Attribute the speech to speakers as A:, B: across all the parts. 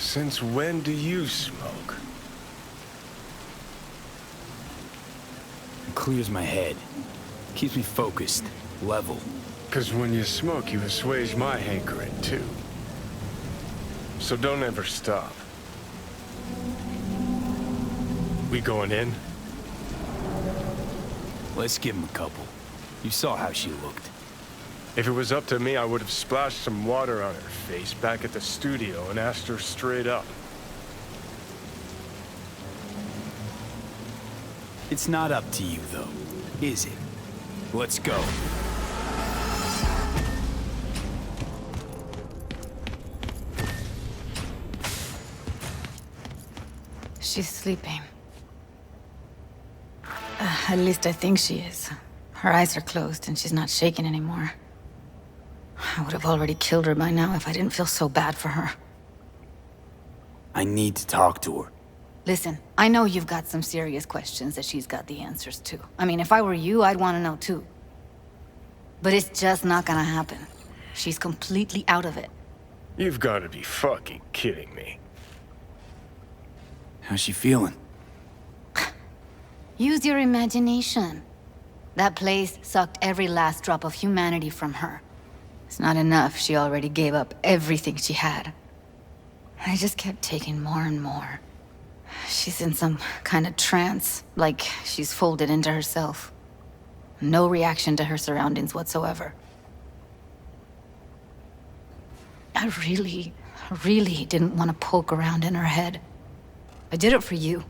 A: Since when do you smoke?
B: It clears my head. Keeps me focused, level.
A: 'Cause when you smoke, you assuage my hankering, too. So don't ever stop. We going in?
B: Let's give him a couple. You saw how she looked.
A: If it was up to me, I would have splashed some water on her face back at the studio and asked her straight up.
B: It's not up to you, though, is it? Let's go.
C: She's sleeping. At least I think she is. Her eyes are closed and she's not shaking anymore. I would have already killed her by now if I didn't feel so bad for her.
B: I need to talk to her.
C: Listen, I know you've got some serious questions that she's got the answers to. I mean, if I were you, I'd want to know too. But it's just not gonna happen. She's completely out of it.
A: You've got to be fucking kidding me.
B: How's she feeling?
C: Use your imagination. That place sucked every last drop of humanity from her. It's not enough, she already gave up everything she had. I just kept taking more and more. She's in some kind of trance, like she's folded into herself. No reaction to her surroundings whatsoever. I really didn't want to poke around in her head. I did it for you.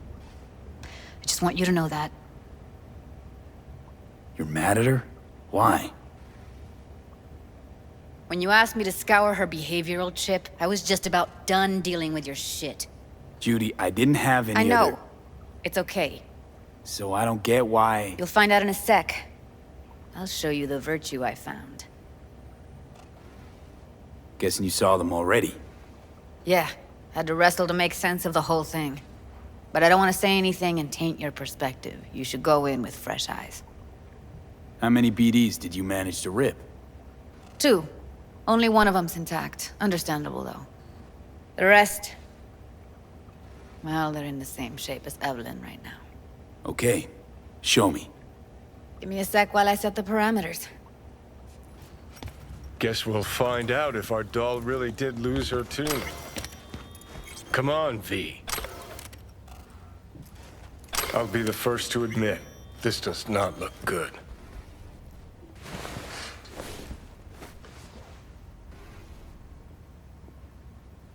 C: I just want you to know that.
B: You're mad at her? Why?
C: When you asked me to scour her behavioral chip, I was just about done dealing with your shit.
B: Judy, I didn't have any
C: I know.
B: other...
C: It's okay.
B: So I don't get why...
C: You'll find out in a sec. I'll show you the virtue I found.
B: Guessing you saw them already.
C: Yeah, had to wrestle to make sense of the whole thing. But I don't want to say anything and taint your perspective. You should go in with fresh eyes.
B: How many BDs did you manage to rip?
C: 2. Only one of them's intact. Understandable, though. The rest... well, they're in the same shape as Evelyn right now.
B: Okay, show me.
C: Give me a sec while I set the parameters.
A: Guess we'll find out if our doll really did lose her tune. Come on, V. I'll be the first to admit, this does not look good.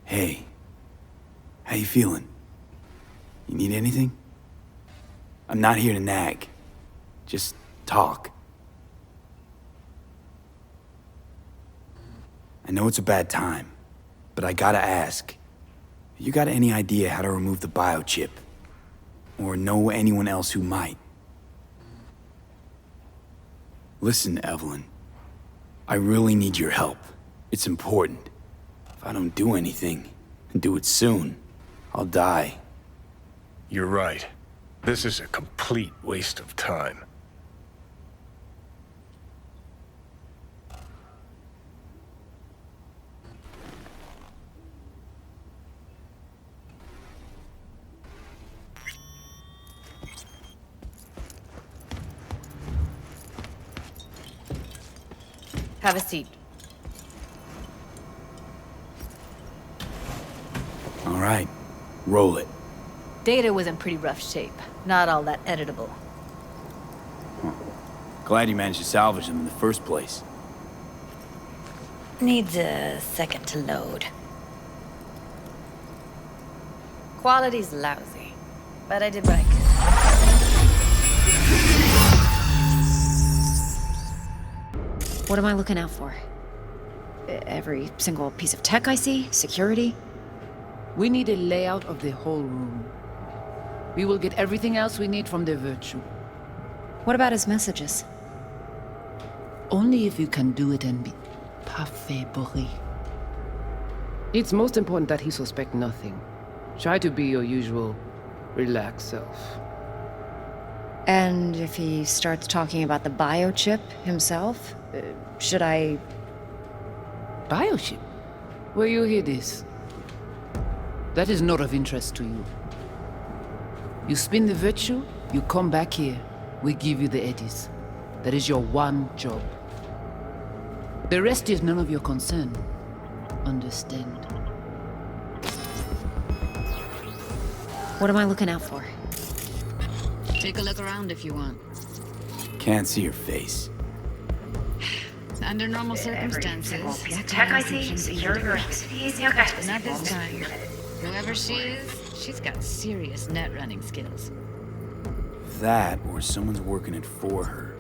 B: Hey, how you feeling? You need anything? I'm not here to nag. Just talk. I know it's a bad time, but I gotta ask. You got any idea how to remove the biochip? Or know anyone else who might? Listen, Evelyn. I really need your help. It's important. If I don't do anything, and do it soon, I'll die.
A: You're right. This is a complete waste of time.
C: Have a seat.
B: All right, roll it.
C: Data was in pretty rough shape. Not all that editable.
B: Glad you managed to salvage them in the first place.
C: Needs a second to load. Quality's lousy, but I did what I could.
D: What am I looking out for? Every single piece of tech I see? Security?
E: We need a layout of the whole room. We will get everything else we need from the Virtue.
D: What about his messages?
E: Only if you can do it and be parfait bourré. It's most important that he suspect nothing. Try to be your usual, relaxed self.
D: And if he starts talking about the biochip himself, should I...
E: Biochip? Where you hear this? That is not of interest to you. You spin the virtue, you come back here, we give you the eddies. That is your one job. The rest is none of your concern. Understand?
D: What am I looking out for?
C: Take a look around if you want.
B: Can't see your face.
C: Under normal circumstances, that
F: Tech
C: kind of
F: IT,
C: shouldn't be
F: security
C: difficult.
F: rings.
C: But not this time. Whoever she is, she's got serious net running skills.
B: That, or someone's working it for her.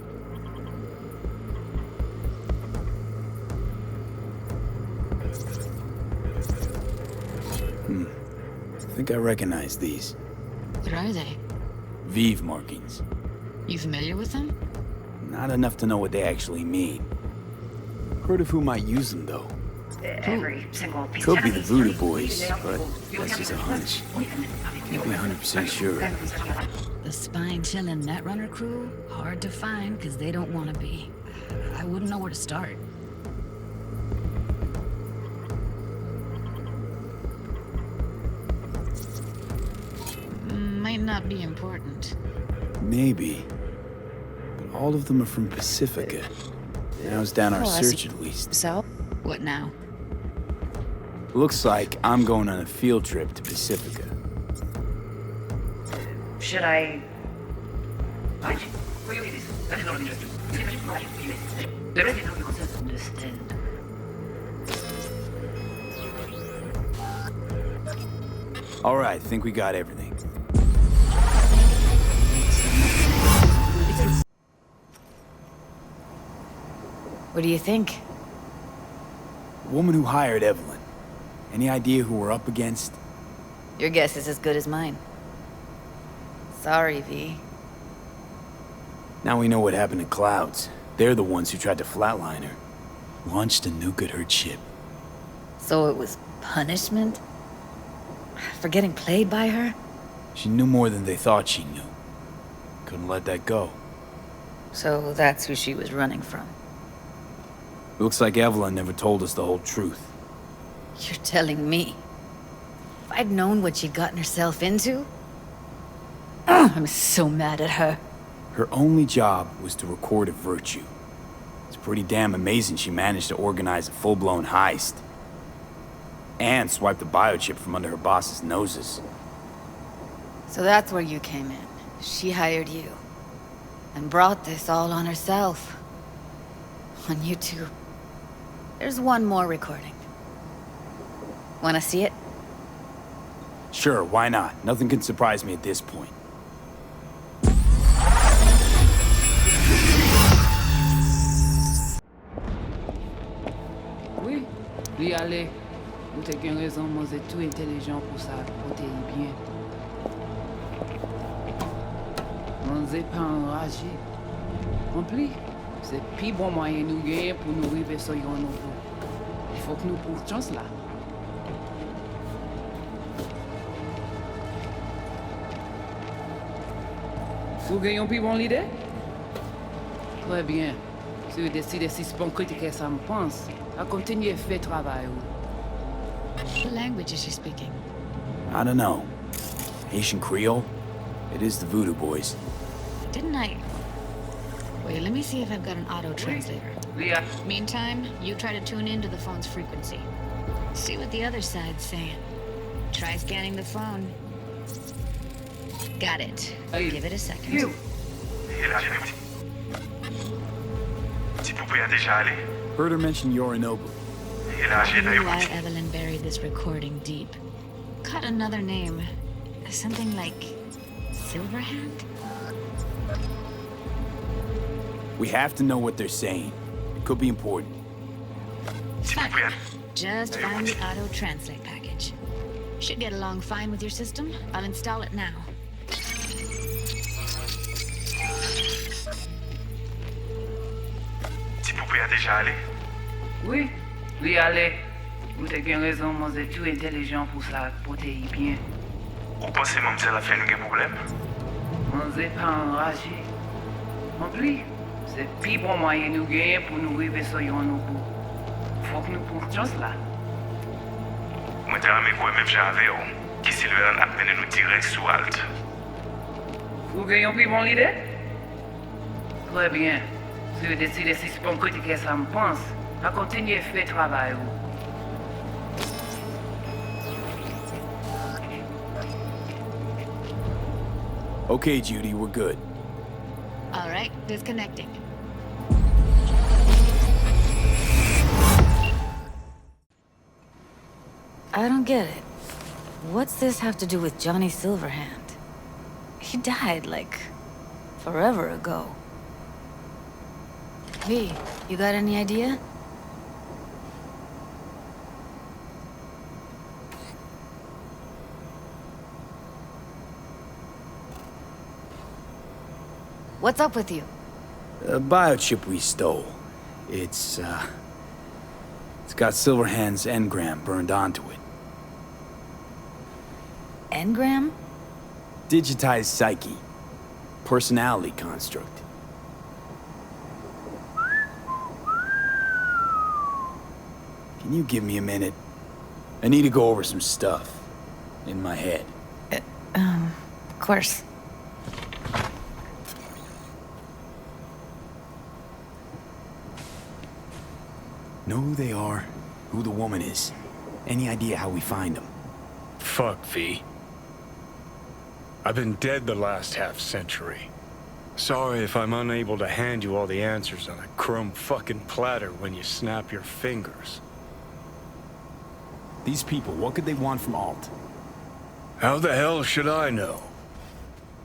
B: I think I recognize these.
C: What are they?
B: Vive markings.
C: You familiar with them?
B: Not enough to know what they actually mean. Heard of who might use them, though.
F: Every single piece
B: Could
F: of
B: be the
F: evidence
B: Voodoo
F: to
B: Boys,
F: read
B: but that's just a hunch. Can't be 100% sure.
C: The spine-chilling Netrunner crew? Hard to find, because they don't want to be. I wouldn't know where to start. Might not be important.
B: Maybe. But all of them are from Pacifica. Narrows down our
D: Oh, I see.
B: search at least.
D: So?
C: What now?
B: Looks like I'm going on a field trip to Pacifica.
F: Should I... Understand.
B: All right, think we got everything.
C: What do you think?
B: The woman who hired Evelyn. Any idea who we're up against?
C: Your guess is as good as mine. Sorry, V.
B: Now we know what happened to Clouds. They're the ones who tried to flatline her. Launched a nuke at her ship.
C: So it was punishment? For getting played by her?
B: She knew more than they thought she knew. Couldn't let that go.
C: So that's who she was running from.
B: Looks like Evelyn never told us the whole truth.
C: You're telling me? If I'd known what she'd gotten herself into? I'm so mad at her.
B: Her only job was to record a virtue. It's pretty damn amazing she managed to organize a full-blown heist. And swipe the biochip from under her boss's noses.
C: So that's where you came in. She hired you. And brought this all on herself. On you two. There's one more recording. Wanna see it?
B: Sure, why not? Nothing can surprise me at this point.
E: Oui, lui aller. Vous avez une raison, moi c'est tout intelligent pour ça, côté bien. On n'est pas enragé. En plus, c'est le plus bon moyen nous gagner pour nous arriver sur un nouveau. Il faut que nous prenions chance là. Vous gagnez un plus bon idée? Très bien. Si vous décidez si c'est bon critiquer ça me pense, à continuer à faire travail.
C: What language is she speaking?
B: I don't know. Haitian Creole? It is the Voodoo Boys.
C: Didn't I? Wait, let me see if I've got an auto-translator.
E: Yeah.
C: Meantime, you try to tune into the phone's frequency. See what the other side's saying. Try scanning the phone. Got it.
E: Hey,
C: Give it a second.
E: You.
G: Si vous pouvez déjà aller.
B: Heard her mention Yorinobu.
G: Et là, j'ai
C: I
G: d'ailleurs
C: knew why Evelyn buried this recording deep. Caught another name. Something like Silverhand?
B: We have to know what they're saying. It could be important.
G: Si vous pouvez aller.
C: Just find the auto-translate package. Should get along fine with your system. I'll install it now.
G: Si vous pouvez déjà aller.
E: Oui, lui aller. Vous avez raison, moi c'est tout intelligent pour ça, pour te bien.
G: Vous pensez même que ça la fait nous un problème?
E: On n'est pas enragé. En plus, c'est le plus bon moyen nous gagner pour nous arriver sur un nouveau. Faut que nous prenions chance là.
G: Moi, t'as aimé quoi, même j'avais. Ki Silverhand ap mene nou direct sou alt.
E: Ou gen yon pi bon lide? Très bien. Si vous décidez si c'est pas critiquer ça me pense, à continuer faire travail ou.
B: Okay, Judy, we're good.
C: All right, disconnecting. I don't get it. What's this have to do with Johnny Silverhand? He died, like, forever ago. V, you got any idea? What's up with you?
B: A biochip we stole. It's got Silverhand's engram burned onto it.
C: Engram?
B: Digitized psyche. Personality construct. Can you give me a minute? I need to go over some stuff. In my head.
C: Of course.
B: Know who they are, who the woman is. Any idea how we find them?
A: Fuck, V. I've been dead the last half-century. Sorry if I'm unable to hand you all the answers on a chrome fucking platter when you snap your fingers.
B: These people, what could they want from Alt?
A: How the hell should I know?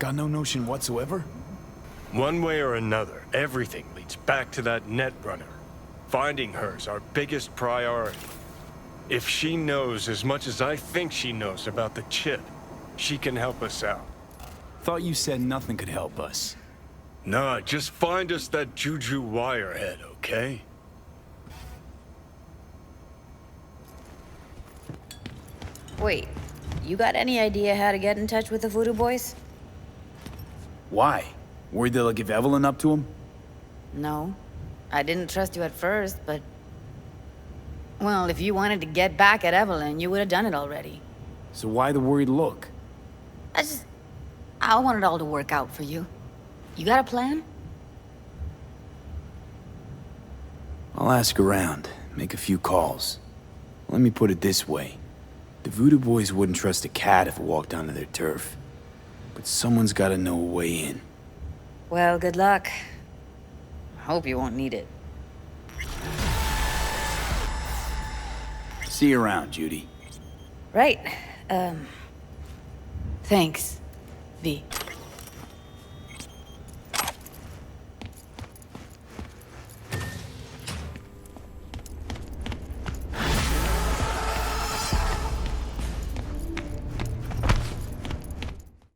B: Got no notion whatsoever?
A: One way or another, everything leads back to that Netrunner. Finding her's our biggest priority. If she knows as much as I think she knows about the chip, she can help us out.
B: Thought you said nothing could help us.
A: Nah, just find us that Juju Wirehead, okay?
C: Wait, you got any idea how to get in touch with the Voodoo Boys?
B: Why? Worried they'll give Evelyn up to him?
C: No. I didn't trust you at first, but... Well, if you wanted to get back at Evelyn, you would have done it already.
B: So why the worried look?
C: I want it all to work out for you. You got a plan?
B: I'll ask around, make a few calls. Let me put it this way. The Voodoo Boys wouldn't trust a cat if it walked onto their turf. But someone's gotta know a way in.
C: Well, good luck. Hope you won't need it.
B: See you around, Judy.
C: Right. Thanks, V.